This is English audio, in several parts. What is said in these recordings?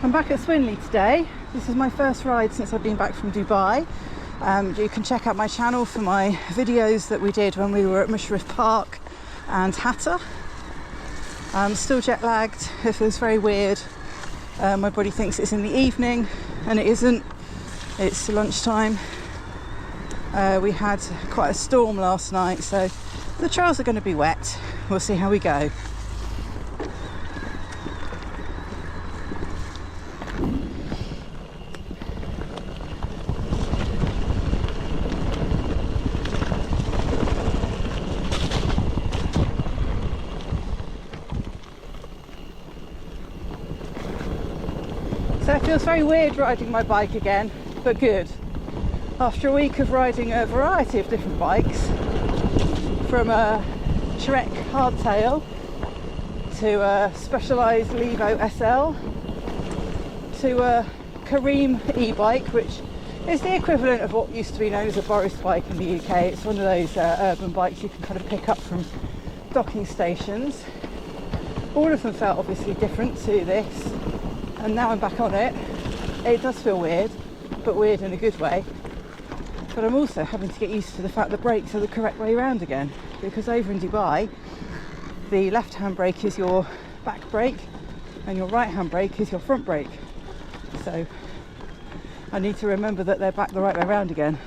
I'm back at Swinley today. This is my first ride since I've been back from Dubai. You can check out my channel for my videos that we did when we were at Mushrif Park and Hatta. I'm still jet lagged. It feels very weird. My body thinks it's in the evening and it isn't. It's lunchtime. We had quite a storm last night, so the trails are going to be wet. We'll see how we go. So it feels very weird riding my bike again, but good. After a week of riding a variety of different bikes, from a Trek hardtail to a Specialized Levo SL to a Kareem e-bike, which is the equivalent of what used to be known as a Boris bike in the UK. It's one of those urban bikes you can kind of pick up from docking stations. All of them felt obviously different to this, and now I'm back on it. It does feel weird, but weird in a good way. But I'm also having to get used to the fact that brakes are the correct way around again, because over in Dubai, the left-hand brake is your back brake and your right-hand brake is your front brake. So I need to remember that they're back the right way around again.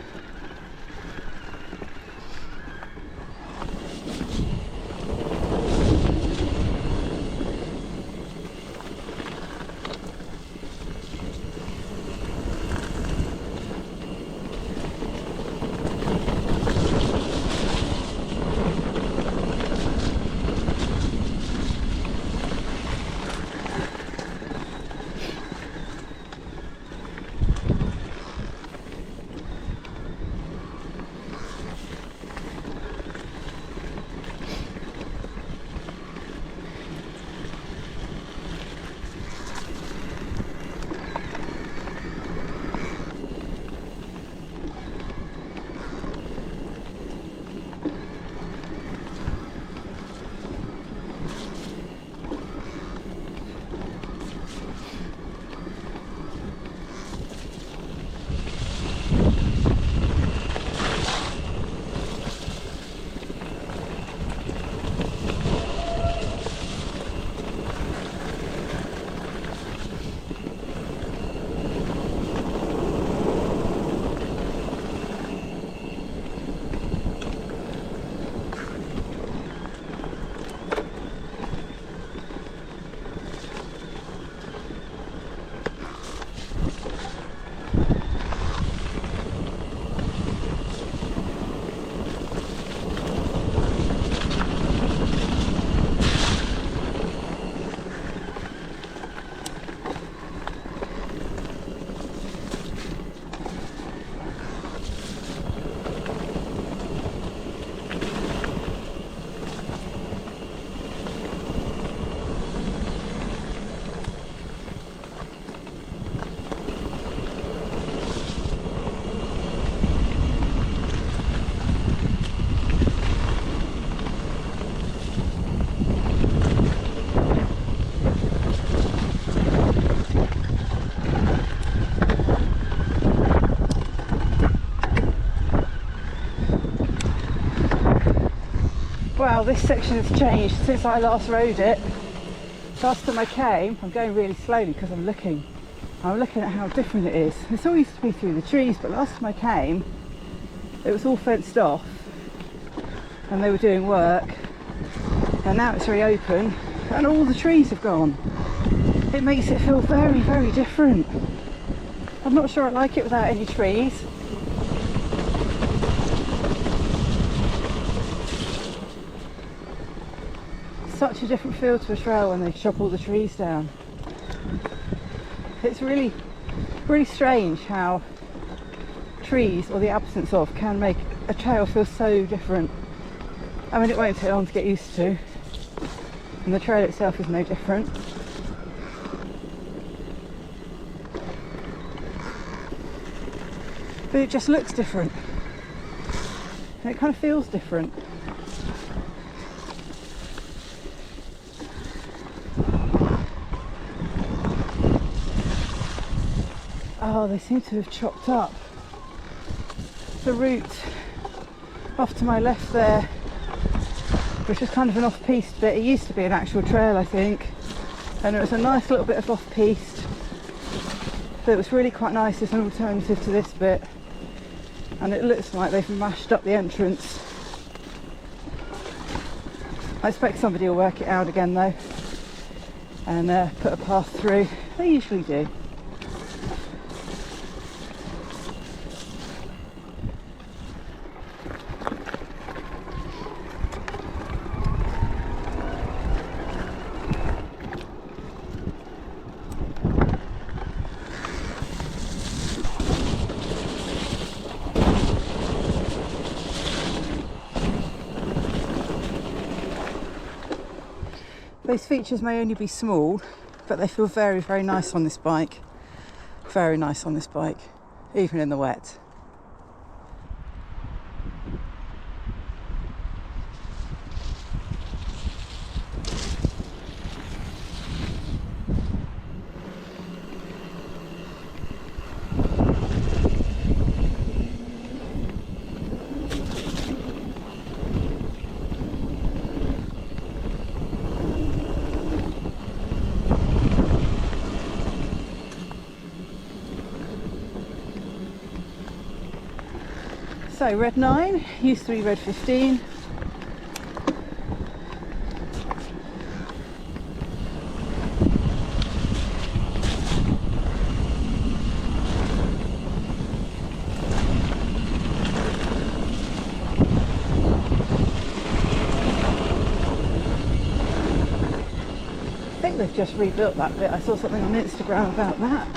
Wow, this section has changed since I last rode it. Last time I came, I'm going really slowly because I'm looking at how different it is. This all used to be through the trees, but last time I came, it was all fenced off and they were doing work, and now it's very open and all the trees have gone. It makes it feel very, very different. I'm not sure I like it without any trees. Such a different feel to a trail when they chop all the trees down. It's really, really strange how trees, or the absence of, can make a trail feel so different. I mean, it won't take long to get used to, and the trail itself is no different. But it just looks different, and it kind of feels different. Oh, they seem to have chopped up the route off to my left there, which was kind of an off-piste bit. It used to be an actual trail, I think, and it was a nice little bit of off-piste that was really quite nice as an alternative to this bit, and it looks like they've mashed up the entrance. I expect somebody will work it out again though and put a path through. They usually do. Those features may only be small, but they feel very, very nice on this bike. Very nice on this bike, even in the wet. So red 9 used to be red 15. I think they've just rebuilt that bit. I saw something on Instagram about that.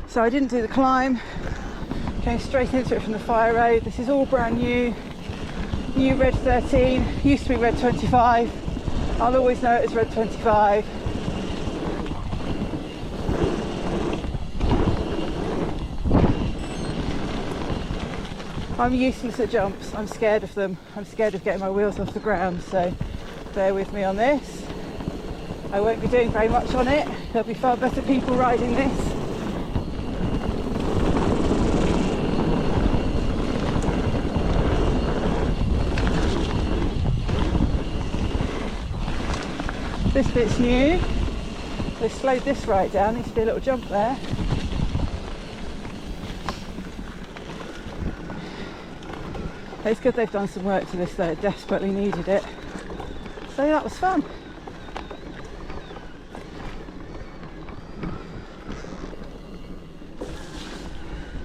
So I didn't do the climb, came straight into it from the fire road. This is all brand new, new red 13, used to be red 25. I'll always know it as red 25. I'm useless at jumps, I'm scared of them. I'm scared of getting my wheels off the ground, so bear with me on this. I won't be doing very much on it. There'll be far better people riding this. This bit's new. They slowed this right down, needs to be a little jump there. It's good they've done some work to this though, it desperately needed it. So that was fun.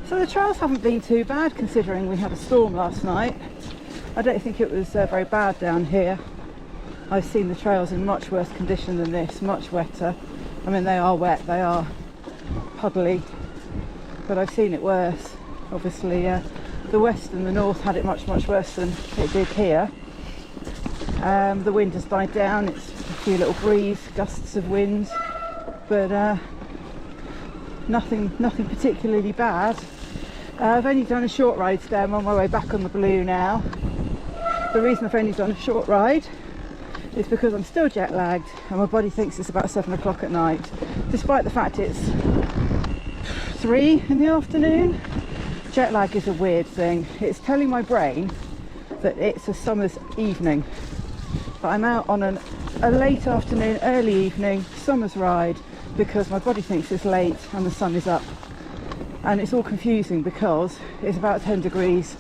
So the trails haven't been too bad considering we had a storm last night. I don't think it was very bad down here. I've seen the trails in much worse condition than this, much wetter. I mean, they are wet, they are puddly, but I've seen it worse. Obviously, the west and the north had it much, much worse than it did here. The wind has died down, it's a few little breeze, gusts of wind, but nothing particularly bad. I've only done a short ride today, I'm on my way back on the Blue now. The reason I've only done a short ride is because I'm still jet lagged and my body thinks it's about 7 o'clock at night, despite the fact it's 3 in the afternoon. Jet lag is a weird thing. It's telling my brain that it's a summer's evening, but I'm out on a late afternoon, early evening summer's ride because my body thinks it's late and the sun is up, and it's all confusing because it's about 10 degrees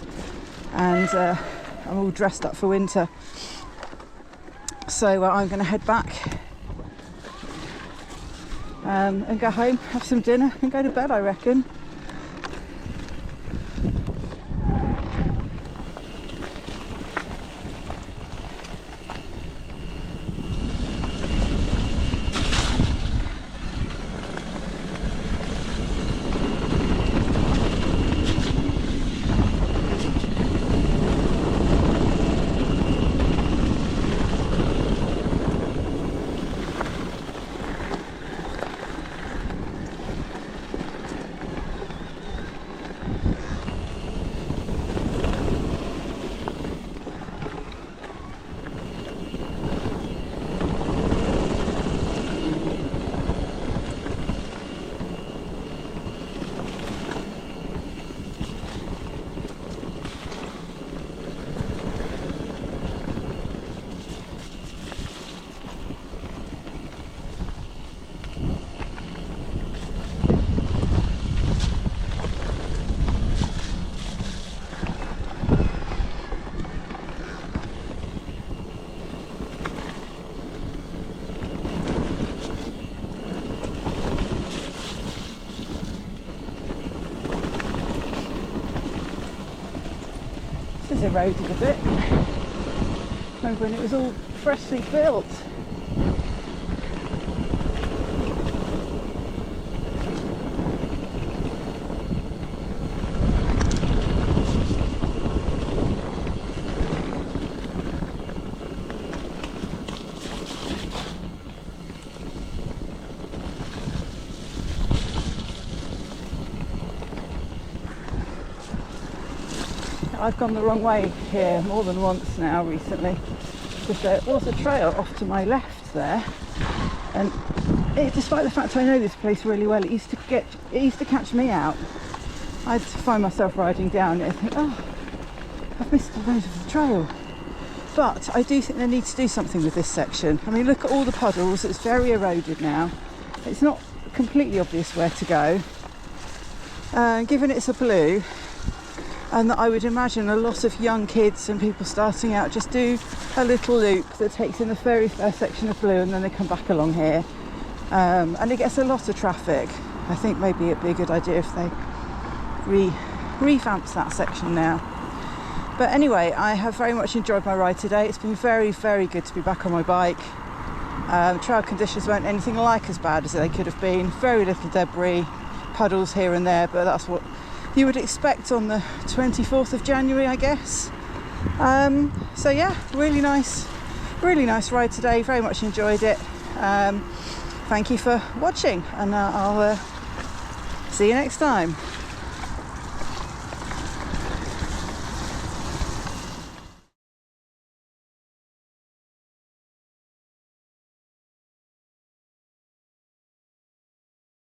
and I'm all dressed up for winter. So I'm going to head back and go home, have some dinner and go to bed, I reckon. eroded a bit. Remember when it was all freshly built. I've gone the wrong way here more than once now recently, because there was a trail off to my left there, and despite the fact I know this place really well, it used to catch me out. I'd find myself riding down it and think, oh, I've missed a load of the trail. But I do think they need to do something with this section. I mean, look at all the puddles, it's very eroded now. It's not completely obvious where to go. Given it's a blue, and that I would imagine a lot of young kids and people starting out just do a little loop that takes in the very first section of blue and then they come back along here. And it gets a lot of traffic. I think maybe it'd be a good idea if they revamped that section now. But anyway, I have very much enjoyed my ride today. It's been very, very good to be back on my bike. Trail conditions weren't anything like as bad as they could have been. Very little debris, puddles here and there, but that's what you would expect on the 24th of January, I guess. So yeah, really nice ride today. Very much enjoyed it. Thank you for watching, and I'll see you next time.